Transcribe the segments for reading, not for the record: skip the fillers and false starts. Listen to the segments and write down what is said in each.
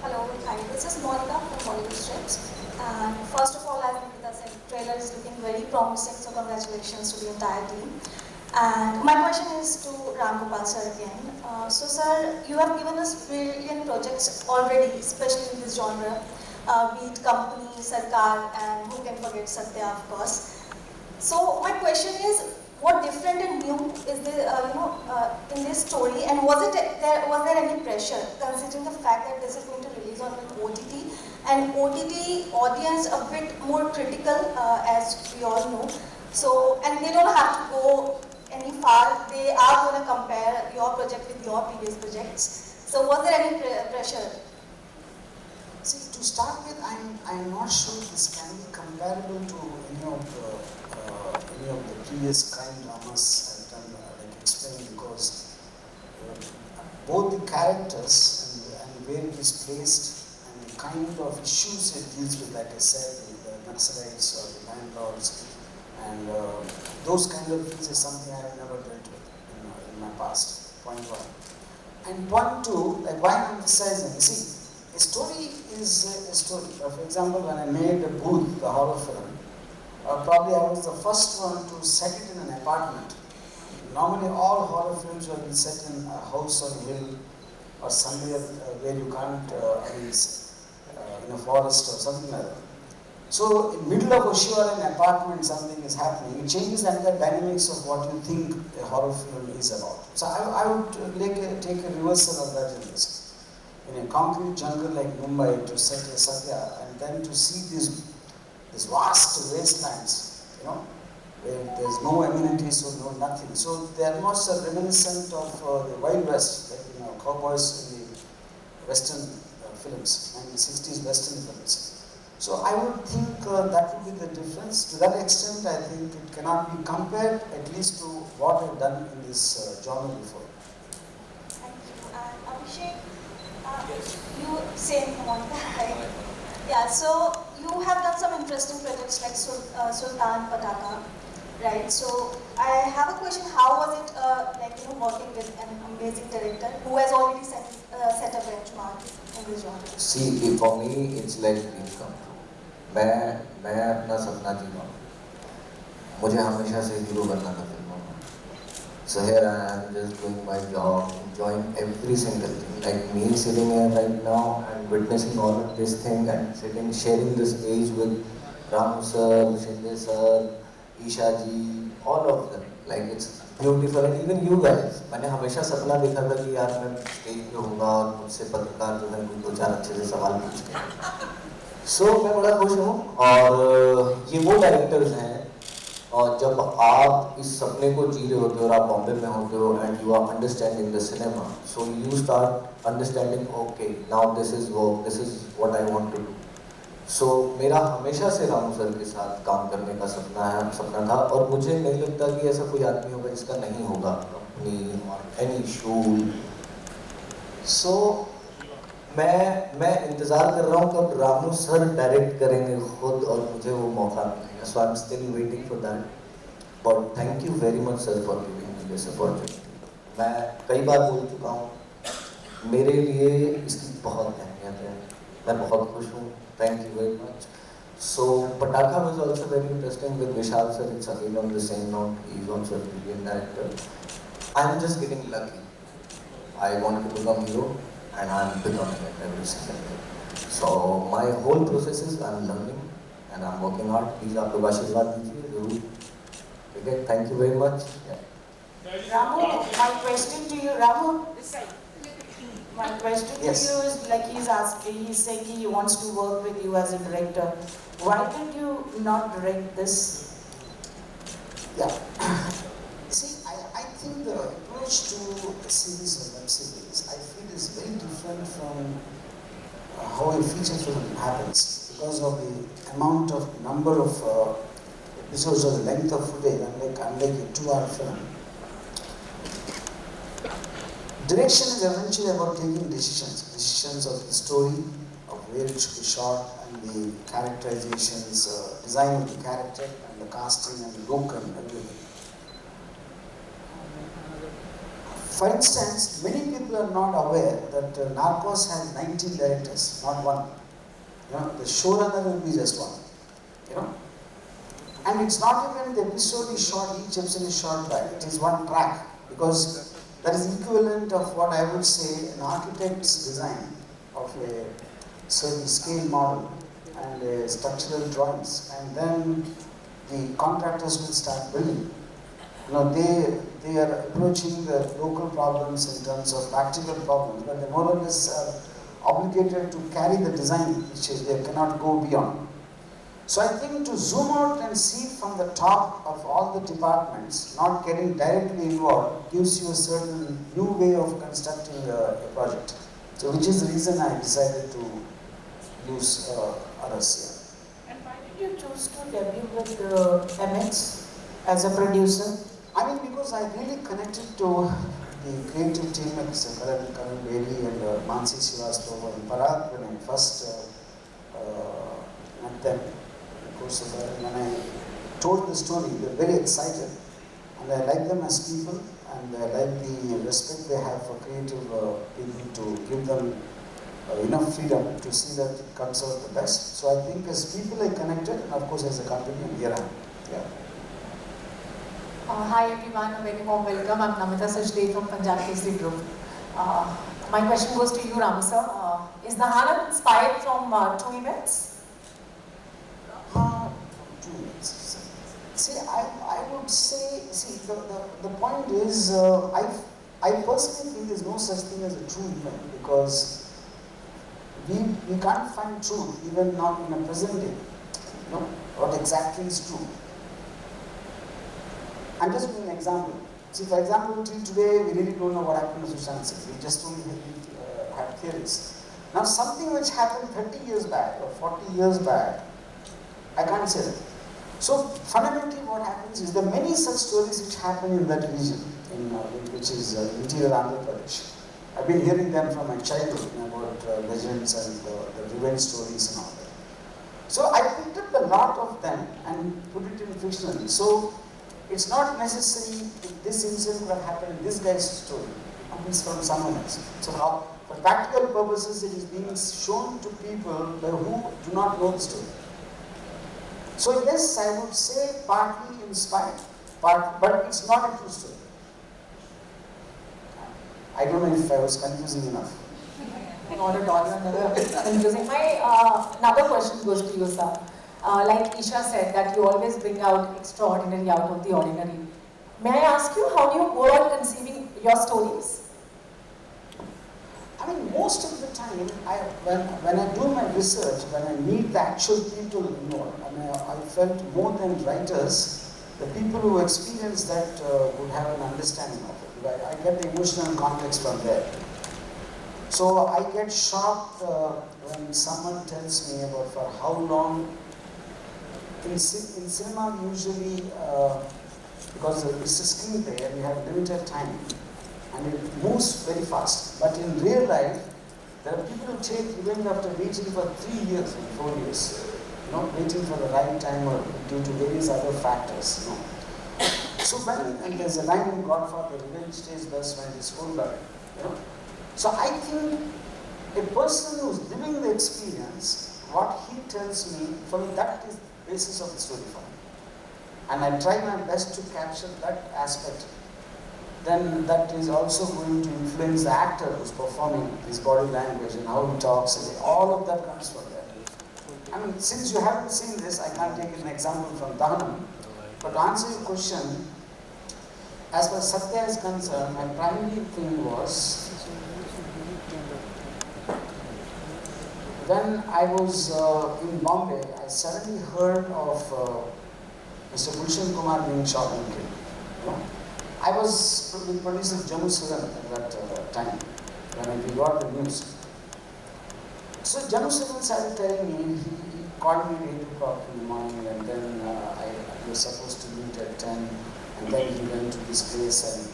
Hello, hi. This is Monica from Bollywood Strips. And first of all, as Nikita said, the trailer is looking very promising, so congratulations to the entire team. And my question is to Ram Gopal sir again. Sir, you have given us brilliant projects already, especially in this genre, be it Company, Sarkar, and who can forget Satya, of course. So my question is, what different and new is the in this story, and was there any pressure considering the fact that this is going to release on an OTT, and OTT audience a bit more critical as we all know. So and they don't have to go any far. They are going to compare your project with your previous projects. So was there any pressure? See, to start with, I'm not sure this can be comparable to any of the previous crime dramas I've done, like explained, because both the characters and where it is placed and the kind of issues it deals with, like I said, the Naxalites or the landlords, and those kind of things is something I have never dealt with in my past. Point one. And point two, like why I'm emphasizing, you see, a story is a story. For example, when I made Booth, the horror film, probably I was the first one to set it in an apartment. Normally, all horror films will be set in a house on a hill or somewhere where you can't, in a forest or something like that. So, in middle of a show or an apartment, something is happening. It changes the entire dynamics of what you think a horror film is about. So, I would take a reversal of that in this. In a concrete jungle like Mumbai, to set a Satya, and then to see these vast wastelands, where there's no amenities or no nothing. So they are almost reminiscent of the Wild West, like cowboys in the Western films, 1960s Western films. So I would think that would be the difference. To that extent, I think it cannot be compared, at least to what I've done in this genre before. Thank you. And Abhishek, you same one, right? Yeah, so you have done some interesting projects like Sultan Pataka, right? So I have a question: how was it working with an amazing director who has already set a benchmark in this genre? See, for me, it's like dream come true. मैं अपना सपना जी रहा हूँ. मुझे हमेशा से hero बनना था फिल्मों में. So here I am just doing my job, enjoying every single thing. Like me sitting here right now and witnessing all of this thing and sitting, sharing this stage with Ramu sir, Shinde sir, Isha ji, all of them. Like it's beautiful, and even you guys. मैंने हमेशा सपना देखा था कि यार मैं stage पे होगा और मुझसे पत्रकार जो है दो चार अच्छे से सवाल पूछेंगे. So मैं बड़ा खुश हूँ, और ये वो डायरेक्टर्स हैं, और जब आप इस सपने को जी रहे होते हो और आप बॉम्बे में होते हो and you are understanding the cinema, so you start understanding okay now this is work, this is what I want to do. So मेरा हमेशा से रामू सर के साथ काम करने का सपना था, और मुझे नहीं लगता कि ऐसा कोई आदमी होगा जिसका नहीं होगा कंपनी और एनी शो. सो मैं इंतज़ार कर रहा हूँ कब रामू सर डायरेक्ट करेंगे खुद और मुझे वो मौका मिलेगा. So I am still waiting for that. But thank you very much sir for giving me this opportunity. मैं कई बार बोल चुका हूँ, मेरे लिए इसकी बहुत अहमियत है. मैं बहुत खुश हूँ. Thank you very much. So patakha was also very interesting with Vishal sir. It's again on the same note. He's also a brilliant director. I'm just getting lucky. I wanted to become hero, and I'm becoming it every single day. So my whole process is I'm learning and I'm working hard. Please आप लोग आशीर्वाद दीजिए जरूर. Okay, thank you very much. Yeah. Ramu, my question to you, Ramu. My question Yes. to you is like he's saying he wants to work with you as a director. Why did you not direct this? Yeah. See, I think the approach to a series or web series, I feel is very different from how a feature film happens, because of the amount of number of episodes or the length of footage, unlike a 2-hour film. Direction is eventually about taking decisions of the story, of where it should be shot, and the characterizations, design of the character, and the casting, and the look, and everything. For instance, many people are not aware that Narcos has 19 directors, not one. The showrunner will be just one. And it's not even the episode is short, each episode is short by, it is one track. Because that is equivalent of what I would say an architect's design of a certain scale model and structural drawings. And then the contractors will start building. They are approaching the local problems in terms of practical problems, but they more or less are obligated to carry the design, which they cannot go beyond. So I think to zoom out and see from the top of all the departments, not getting directly involved, gives you a certain new way of constructing a project. So which is the reason I decided to use others here. And why did you choose to debut with MX as a producer? I mean, because I really connected to the creative team like Mr. Karan Bedi and Mansi Srivastava and Parag when I first met them. When I told the story, they were very excited, and I like them as people, and I like the respect they have for creative people to give them enough freedom to see that it comes out the best. So I think as people I connected, and of course as a company, here I am. Yeah. Hi everyone, a very warm welcome. I'm Namita Sachdeva from Punjab Kesari Group. My question goes to you, Ram sir. Is Dhahanam inspired from true events? See, I would say, the point is, I personally think there's no such thing as a true event, because we can't find truth even not in a present day. What exactly is true. I'm just giving an example. See, for example, till today we really don't know what happened to Sushant Singh. We just only had theories. Now something which happened 30 years back or 40 years back, I can't say that. So fundamentally what happens is there are many such stories which happen in that region, which is interior Andhra Pradesh. I've been hearing them from my childhood about legends and the revenge stories and all that. So I picked up a lot of them and put it in fictionally. So it's not necessary if this incident would have happened in this guy's story. It happens from someone else. So for practical purposes, it is being shown to people who do not know the story. So yes, I would say partly inspired, but it's not a true story. I don't know if I was confusing enough. Not at all, confusing. My another question goes to you, sir. Like Isha said, that you always bring out extraordinary out of the ordinary. May I ask you, how do you go on conceiving your stories? I mean, most of the time, when I do my research, when I meet the actual people involved, I felt more than writers, the people who experience that would have an understanding of it. I get the emotional context from there. So I get shocked when someone tells me about for how long. In cinema, usually, because it's a screenplay and we have limited time, and it moves very fast. But in real life, there are people who take even after waiting for 3 years and 4 years, waiting for the right time or due to various other factors. So and there's a line in Godfather, revenge stays best when it is full blood. So I think a person who's living the experience, what he tells me, for me that is the basis of the story for me. And I try my best to capture that aspect. Then that is also going to influence the actor who's performing his body language and how he talks, and all of that comes from there. I mean, since you haven't seen this, I can't take an example from Dhahanam. But to answer your question, as far as Satya is concerned, my primary thing was, when I was in Bombay, I suddenly heard of Mr. Gulshan Kumar being shot and killed. I was with producer Jammu Suran at that time, when we got the news. So Jammu Suran started telling me, he called me at 8 o'clock in the morning, and then I was supposed to meet at 10, and then he went to this place. And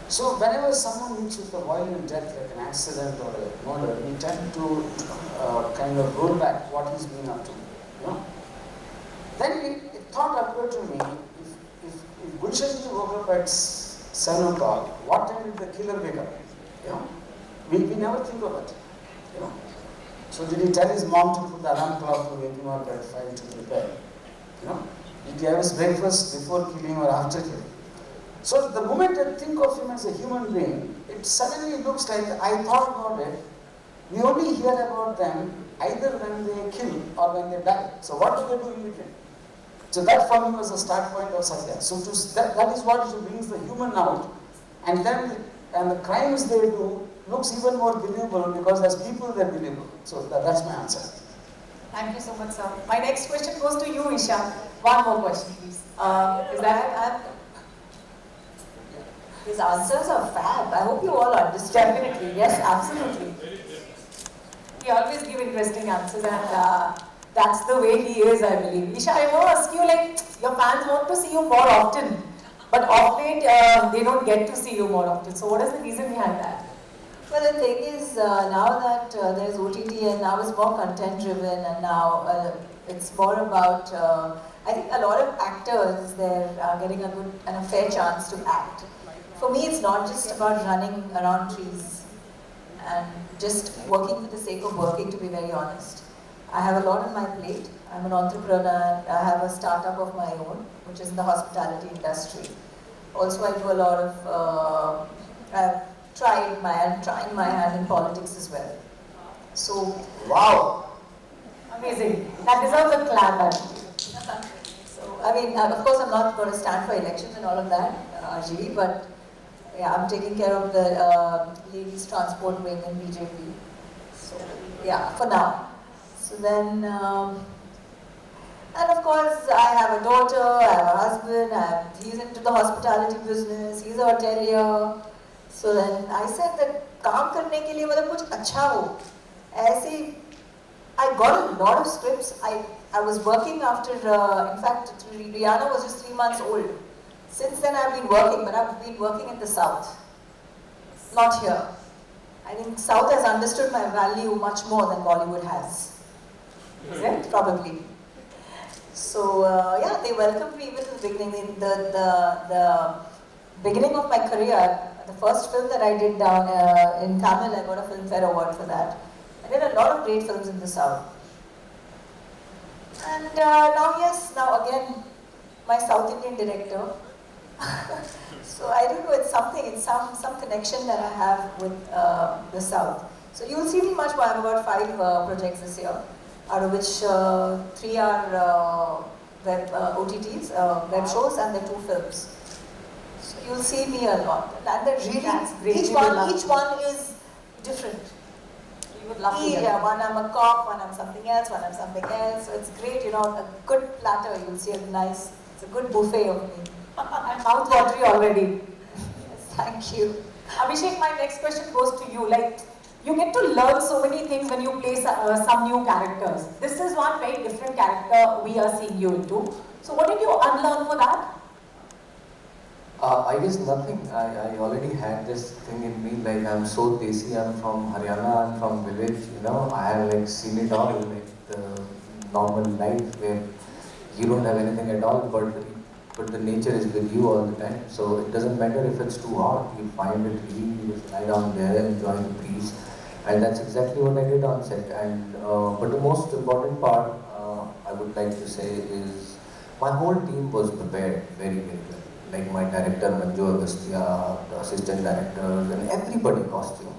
so whenever someone meets with a violent death, like an accident or a murder, we tend to kind of roll back what he's been up to. Then a thought occurred to me, if Gulshanji woke up at 7 o'clock. What time did the killer wake up? You know, we never think of it. You know. So did he tell his mom to put the alarm clock to wake him up at 5 to prepare? You know, did he have his breakfast before killing or after killing? So the moment I think of him as a human being, it suddenly looks like I thought about it. We only hear about them either when they kill or when they die. So what do they do in between? So that for me was the start point of Satya. So that is what brings the human out, and then the crimes they do looks even more believable because as people they're believable. So that's my answer. Thank you so much, sir. My next question goes to you, Isha. One more question, please. Is that his answers are fab. I hope you all understand. definitely? Yes, absolutely. He always give interesting answers, and that's the way he is, I believe. Isha, I want to ask you, like, your fans want to see you more often, but of late they don't get to see you more often. So, what is the reason behind that? Well, the thing is, now that there's OTT and now it's more content driven, and now it's more about, I think a lot of actors, they're getting a good and a fair chance to act. For me, it's not just about running around trees and just working for the sake of working, to be very honest. I have a lot on my plate. I'm an entrepreneur. I have a startup of my own, which is in the hospitality industry. Also, I do a lot of, I'm trying my hand in politics as well. So, Wow! Amazing. That deserves a clap, actually. so I mean, of course, I'm not going to stand for elections and all of that, RGV, but yeah, I'm taking care of the ladies' transport wing in BJP. So, yeah, for now. So then, and of course, I have a daughter, I have a husband, he's into the hospitality business, he's a hotelier. So then I said that काम करने के लिए मतलब कुछ अच्छा हो. ऐसे, I got a lot of scripts. I was working after, in fact, Rihanna was just 3 months old. Since then I've been working, but I've been working in the South, not here. I think South has understood my value much more than Bollywood has. Is it? Probably. So yeah, they welcomed me even in the beginning. The beginning of my career, the first film that I did down in Tamil, I got a Filmfare Award for that. I did a lot of great films in the South. And now again, my South Indian director. So I don't know, it's something, it's some connection that I have with the South. So you will see me much more. I have about 5 projects this year, out of which 3 are web OTTs, web shows, and the 2 films. So you'll see me a lot. And they're really, each one is different. You would love to hear. Yeah, one I'm a cop, one I'm something else, one I'm something else. So it's great, you know, a good platter. You'll see it's a good buffet of me. I'm mouth watery already. Yes, thank you. Abhishek, my next question goes to you. Like, you get to learn so many things when you play some new characters. This is one very different character we are seeing you into. So what did you unlearn for that? I guess nothing. I already had this thing in me, like I'm so desi, I'm from Haryana, I'm from village, you know, I have like seen it all, like the normal life where you don't have anything at all, but the nature is with you all the time. So it doesn't matter if it's too hot, you find it really, you just lie down there and enjoy the breeze. And that's exactly what I did on set. And but the most important part I would like to say is my whole team was prepared very, very well. Like my director Manju Agastya, the assistant directors, and everybody costume.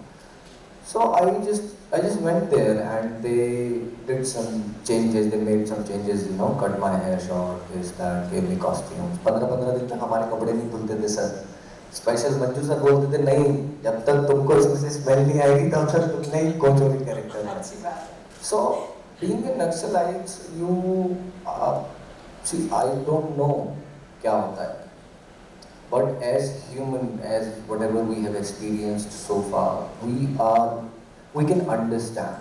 So I just went there and they did some changes. They made some changes, you know, cut my hair short, this, that, gave me costumes. 15 दिन तक हमारे कपड़े नहीं धुलते थे sir. Special Manju sir बोलते थे नहीं, जब तक तुमको इसमें से स्मेल नहीं आएगी तब तक तुम नहीं कौन सा भी character. So being in Naxalites, you see, I don't know क्या होता है. But as human, as whatever we have experienced so far, we can understand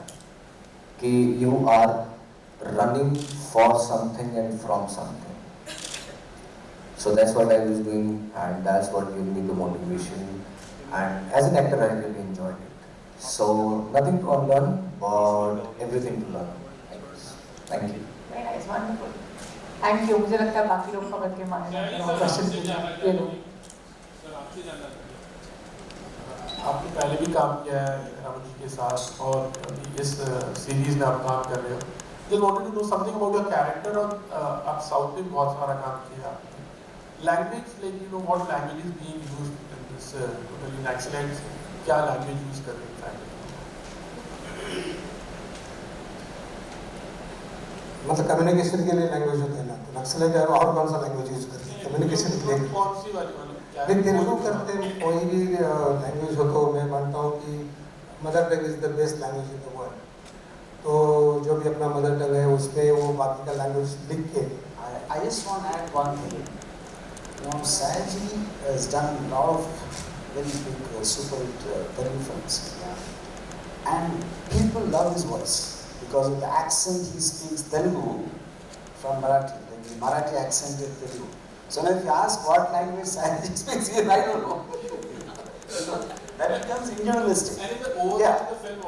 that you are running for something and from something. So that's what I was doing, and that's what gave me the motivation. And as an actor, I really enjoyed it. So nothing to unlearn, but everything to learn. I guess. Thank you. Very nice, wonderful. Thank you. मुझे लगता है बाकी लोग पकड़ के मारेंगे question ये लो. आपसे जानना चाहूँगा, आपने पहले भी काम किया है राम जी के साथ और अभी इस सीरीज में आप काम कर रहे हो. Just wanted to know something about your character. और आप साउथ में बहुत सारा काम किया आपने. Language, like you know, what language is being used in this totally in excellence? क्या language use कर रहे हैं? मतलब कम्युनिकेशन के लिए लैंग्वेज होते हैं ना, तो नक्सलाइट यार और कौन सा लैंग्वेज यूज करते हैं कम्युनिकेशन के लिए? कौन सी वाली मतलब क्या नहीं तेलुगु करते हैं, कोई भी लैंग्वेज हो तो मैं मानता हूँ कि mother tongue is the best language in the world. तो जो भी अपना मदर टंग है उसमें वो बाकी का लैंग्वेज लिख के. I just want to add one thing. You know, Saji has done a lot of very big super hit Telugu films, and people love his voice because of the accent he speaks Telugu from Marathi, like the Marathi accented Telugu. So now if you ask what language Saji speaks, I don't know. That becomes individualistic. And in the overall Yeah. the film